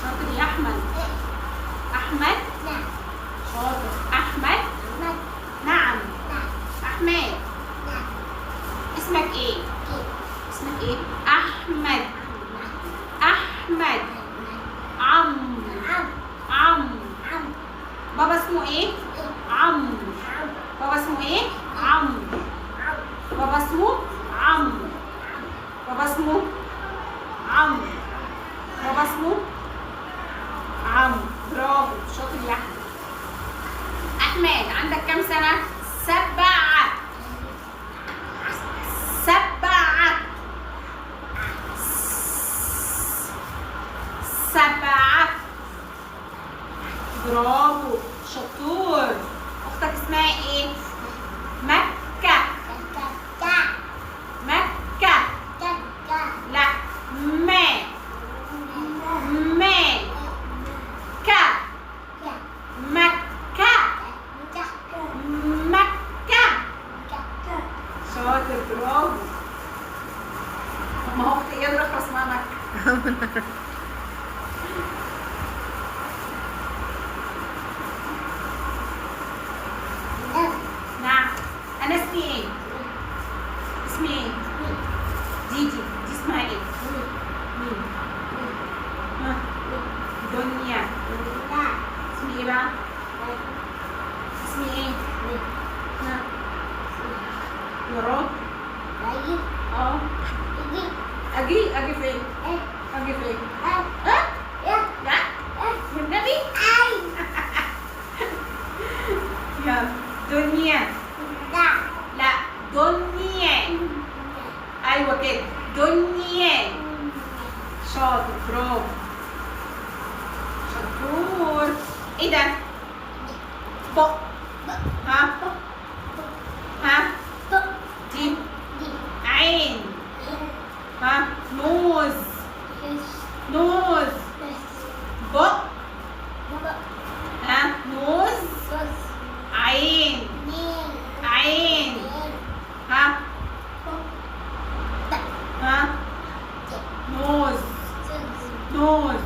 شاطر يا احمد. احمد. نعم. شاطر. احمد. نعم. نعم. نعم. احمد. نعم. اسمك ايه؟ اسمك ايه؟ احمد. احمد. عم. عم. بابا اسمه ايه؟ عم. بابا اسمه ايه؟ عم. بابا اسمه عم. بابا اسمه عم. بابا اسمه عم. برافو، شاطر يا احمد. احمد عندك كام سنة؟ 7. 7. 7. برافو، شطور. اختك اسمها ايه؟ مكة. مكة. لا، ما كة. مكة. مكة. شاطر، برافو. ما هو اختي ايه اخرى اسمها مكة. نعم. انا اسمي ايه؟ اسمي ايه؟ دي اسمها ايه؟ مين؟ ها؟ دنيا. اسمي ايه بقى؟ اسمي ايه؟ ها؟ يارا. اه. اجي فين؟ اجي فين؟ ها؟ لا؟ والنبي؟ يلا. دنيا. لا، دنيا. ايوه كده، دنيا. شاطر، برافو، شطور. ايه ده؟ بق. ها؟ ها؟ دي عين. ها؟ نوز. نوز. بق. ها؟ نوز. عين. عين. ها؟ ها؟ نوز. نوز.